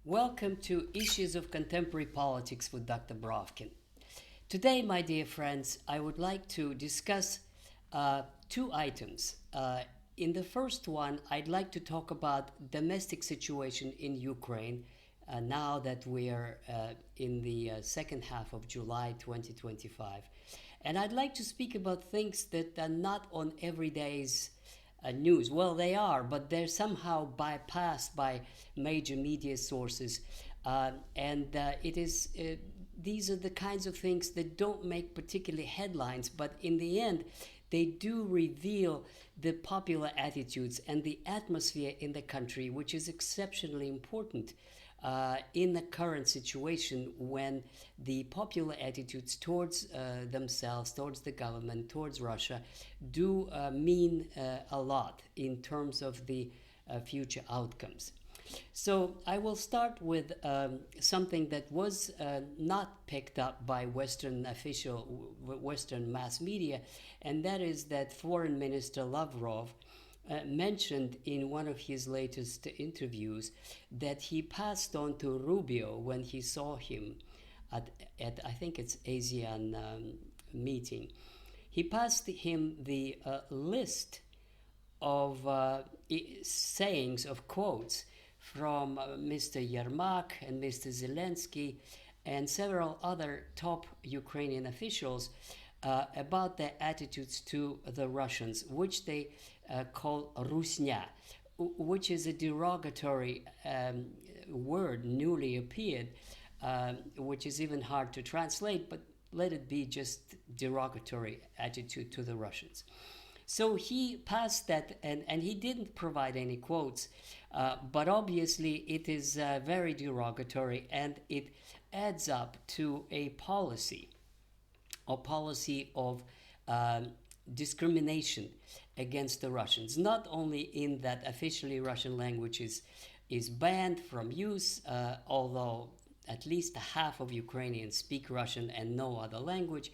Welcome to Issues of Contemporary Politics with Dr. Brovkin. Today, my dear friends, I would like to discuss two items. In the first one, I'd like to talk about domestic situation in Ukraine now that we are in the second half of July 2025. And I'd like to speak about things that are not on everyday's news. Well, they are, but they're somehow bypassed by major media sources. And it is these are the kinds of things that don't make particularly headlines, but in the end, they do reveal the popular attitudes and the atmosphere in the country, which is exceptionally important in the current situation when the popular attitudes towards themselves, towards the government, towards Russia, do mean a lot in terms of the future outcomes. So I will start with something that was not picked up by Western mass media, and that is that Foreign Minister Lavrov mentioned in one of his latest interviews that he passed on to Rubio when he saw him at I think it's ASEAN meeting. He passed him the list of sayings, of quotes from Mr. Yermak and Mr. Zelensky and several other top Ukrainian officials about their attitudes to the Russians, which they call Rusnya, which is a derogatory word, newly appeared, which is even hard to translate, but let it be just derogatory attitude to the Russians. So he passed that, and he didn't provide any quotes, but obviously it is very derogatory, and it adds up to a policy of discrimination against the Russians, not only in that officially Russian language is banned from use, although at least half of Ukrainians speak Russian and no other language,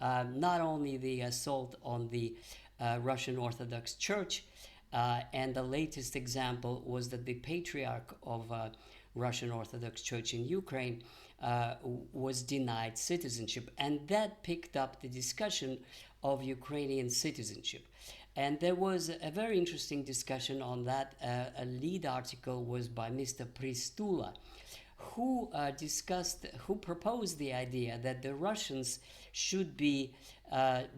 not only the assault on the Russian Orthodox Church, and the latest example was that the Patriarch of Russian Orthodox Church in Ukraine was denied citizenship, and that picked up the discussion of Ukrainian citizenship. And there was a very interesting discussion on that. A lead article was by Mr. Pristula, who proposed the idea that the Russians should be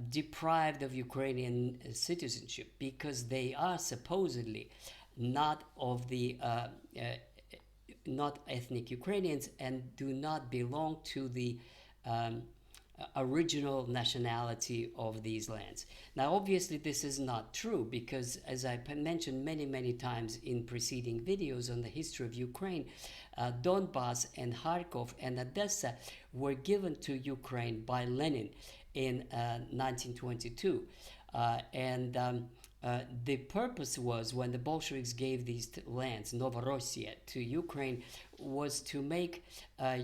deprived of Ukrainian citizenship because they are supposedly not of the not ethnic Ukrainians and do not belong to the original nationality of these lands. Now, obviously, this is not true because, as I mentioned many times in preceding videos on the history of Ukraine, Donbass and Kharkov and Odessa were given to Ukraine by Lenin in 1922. The purpose was, when the Bolsheviks gave these lands, Novorossiya, to Ukraine, was to make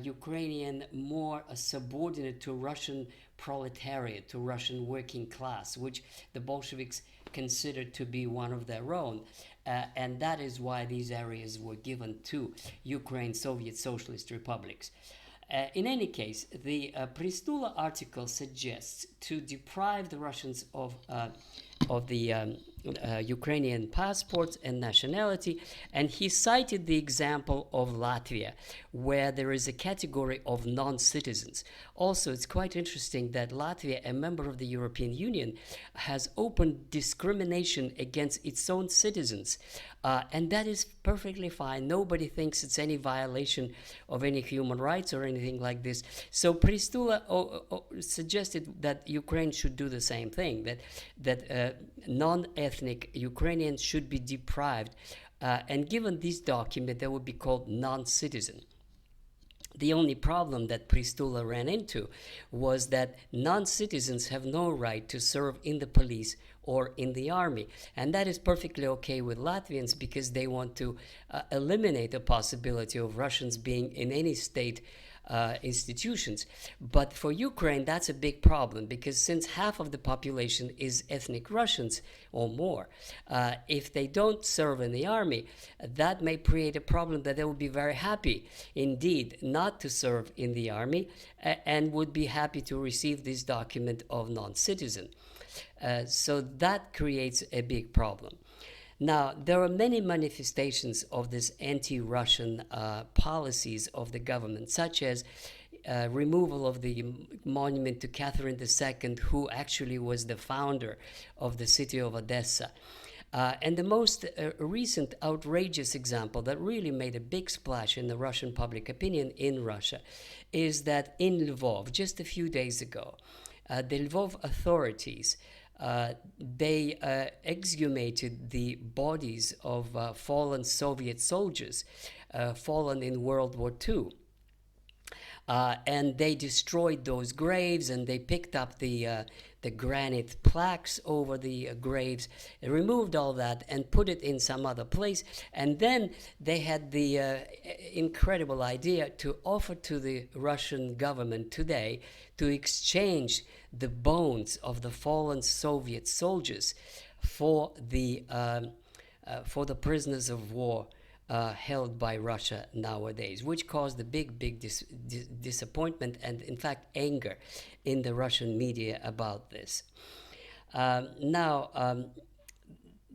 Ukrainian more subordinate to Russian proletariat, to Russian working class, which the Bolsheviks considered to be one of their own. And that is why these areas were given to Ukraine Soviet Socialist republics. In any case, the Pristula article suggests to deprive the Russians of the Ukrainian passports and nationality, and he cited the example of Latvia, where there is a category of non-citizens. Also, it's quite interesting that Latvia, a member of the European Union, has opened discrimination against its own citizens, and that is perfectly fine. Nobody thinks it's any violation of any human rights or anything like this. So Pristula suggested that Ukraine should do the same thing, that non-ethnic Ukrainians should be deprived, and given this document, they would be called non-citizen. The only problem that Pristula ran into was that non-citizens have no right to serve in the police or in the army. And that is perfectly okay with Latvians because they want to eliminate the possibility of Russians being in any state institutions. But for Ukraine, that's a big problem because since half of the population is ethnic Russians or more, if they don't serve in the army, that may create a problem that they will be very happy indeed not to serve in the army and would be happy to receive this document of non-citizen. So that creates a big problem. Now, there are many manifestations of this anti-Russian policies of the government, such as removal of the monument to Catherine II, who actually was the founder of the city of Odessa. And the most recent outrageous example that really made a big splash in the Russian public opinion in Russia is that in Lvov, just a few days ago, the Lvov authorities they exhumated the bodies of fallen Soviet soldiers fallen in World War II. And they destroyed those graves, and they picked up the granite plaques over the graves, removed all that, and put it in some other place. And then they had the incredible idea to offer to the Russian government today to exchange the bones of the fallen Soviet soldiers for the prisoners of war held by Russia nowadays, which caused a big disappointment and, in fact, anger in the Russian media about this.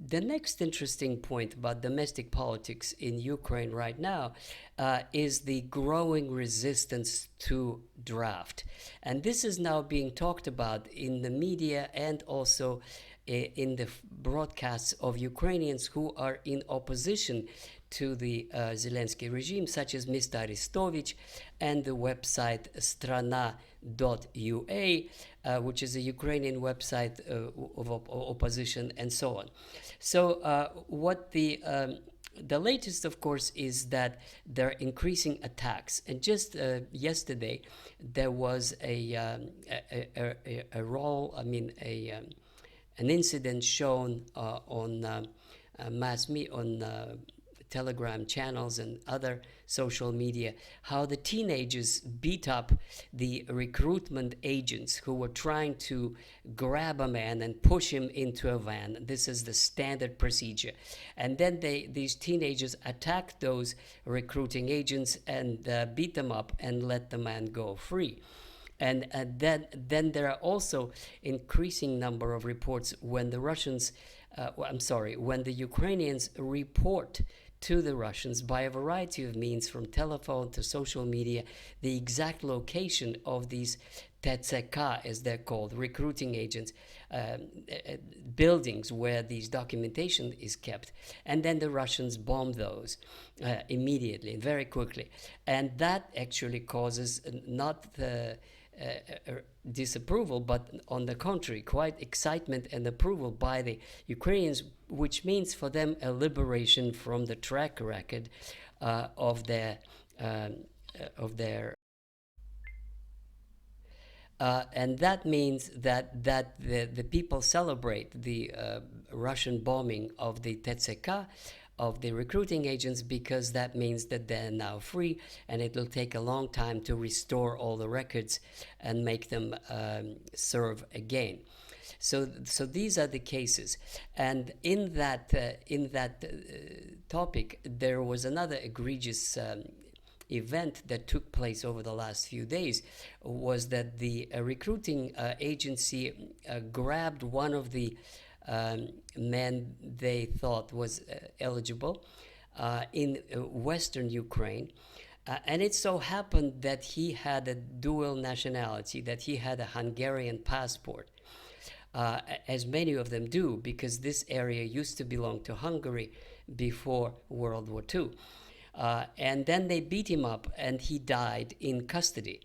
The next interesting point about domestic politics in Ukraine right now is the growing resistance to draft. And this is now being talked about in the media and also in the broadcasts of Ukrainians who are in opposition to the Zelensky regime, such as Mr. Aristovich and the website strana.ua, which is a Ukrainian website of opposition, and so on. So what the latest, of course, is that there are increasing attacks. And just yesterday, there was an incident shown on mass media, on Telegram channels and other social media, how the teenagers beat up the recruitment agents who were trying to grab a man and push him into a van. This is the standard procedure. And then these teenagers attacked those recruiting agents and beat them up and let the man go free. And then there are also increasing number of reports when the when the Ukrainians report to the Russians by a variety of means, from telephone to social media, the exact location of these TCK, as they're called, recruiting agents, buildings where these documentation is kept. And then the Russians bomb those immediately, very quickly. And that actually causes not the disapproval, but on the contrary, quite excitement and approval by the Ukrainians, which means for them a liberation from the track record of their and that means that the people celebrate the Russian bombing of the TCK, of the recruiting agents, because that means that they're now free, and it will take a long time to restore all the records and make them serve again. So these are the cases, and in that topic, there was another egregious event that took place over the last few days, was that the recruiting agency grabbed one of the men they thought was eligible in western Ukraine. And it so happened that he had a dual nationality, that he had a Hungarian passport, as many of them do, because this area used to belong to Hungary before World War II. And then they beat him up, and he died in custody.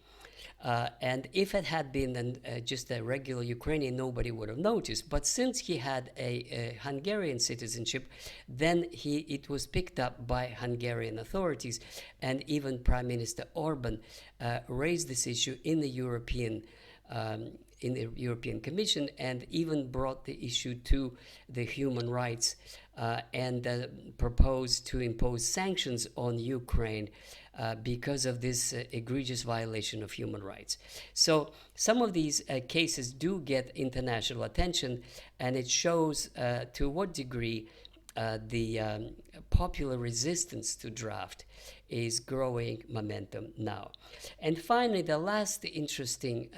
And if it had been just a regular Ukrainian, nobody would have noticed. But since he had a Hungarian citizenship, then it was picked up by Hungarian authorities, and even Prime Minister Orban raised this issue in the European Commission, and even brought the issue to the human rights and proposed to impose sanctions on Ukraine because of this egregious violation of human rights. So some of these cases do get international attention, and it shows to what degree the popular resistance to draft is growing momentum now. And finally, the last interesting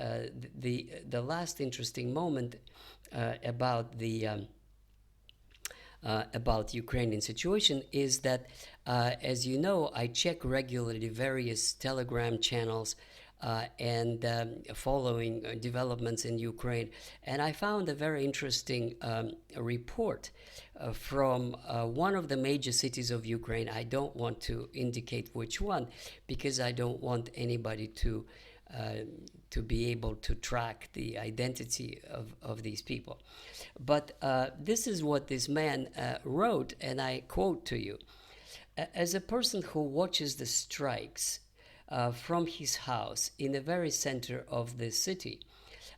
last interesting moment about the about Ukrainian situation is that, as you know, I check regularly various Telegram channels and following developments in Ukraine, and I found a very interesting report from one of the major cities of Ukraine. I don't want to indicate which one because I don't want anybody uh, to be able to track the identity of these people. But this is what this man wrote, and I quote to you. As a person who watches the strikes from his house in the very center of the city,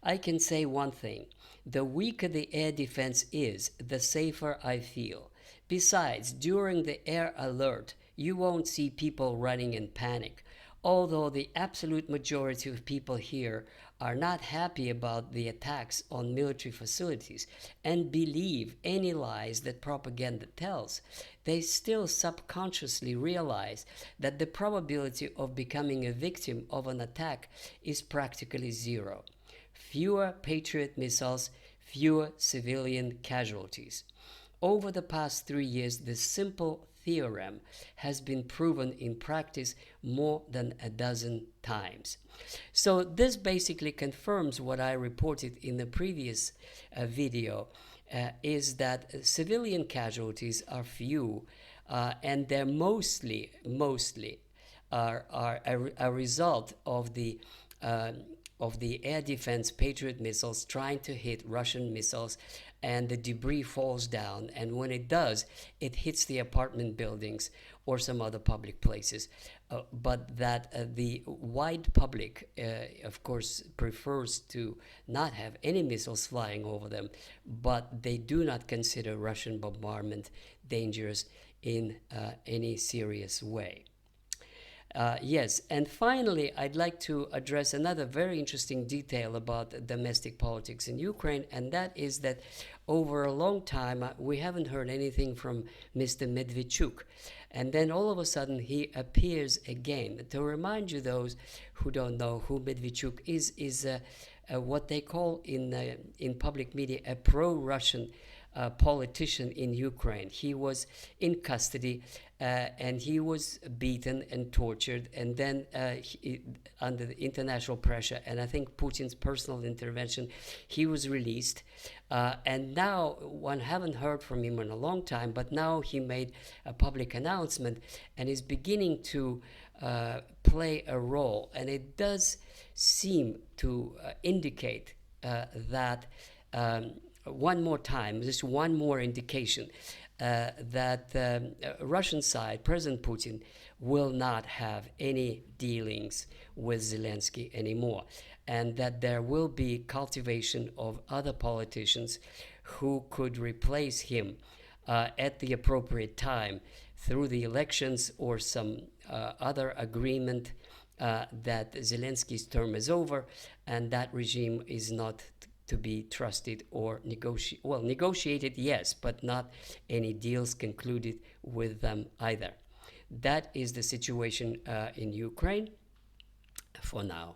I can say one thing. The weaker the air defense is, the safer I feel. Besides, during the air alert, you won't see people running in panic. Although the absolute majority of people here are not happy about the attacks on military facilities and believe any lies that propaganda tells, they still subconsciously realize that the probability of becoming a victim of an attack is practically zero. Fewer Patriot missiles, fewer civilian casualties. Over the past 3 years, this simple theorem has been proven in practice more than a dozen times. So this basically confirms what I reported in the previous video, is that civilian casualties are few, and they're mostly are a result of the air defense Patriot missiles trying to hit Russian missiles, and the debris falls down, and when it does, it hits the apartment buildings or some other public places. But that the wide public, of course, prefers to not have any missiles flying over them, but they do not consider Russian bombardment dangerous in any serious way. Yes, and finally, I'd like to address another very interesting detail about domestic politics in Ukraine, and that is that over a long time we haven't heard anything from Mr. Medvedchuk. And then all of a sudden he appears again. To remind you, those who don't know who Medvedchuk is what they call in public media a pro-Russian politician in Ukraine. He was in custody and he was beaten and tortured, and then under the international pressure and I think Putin's personal intervention, he was released. And now one haven't heard from him in a long time, but now he made a public announcement and is beginning to play a role, and it does seem to indicate that one more time, just one more indication that Russian side, President Putin, will not have any dealings with Zelensky anymore, and that there will be cultivation of other politicians who could replace him at the appropriate time through the elections or some other agreement that Zelensky's term is over and that regime is not to be trusted or negotiated, yes, but not any deals concluded with them either. That is the situation in Ukraine for now.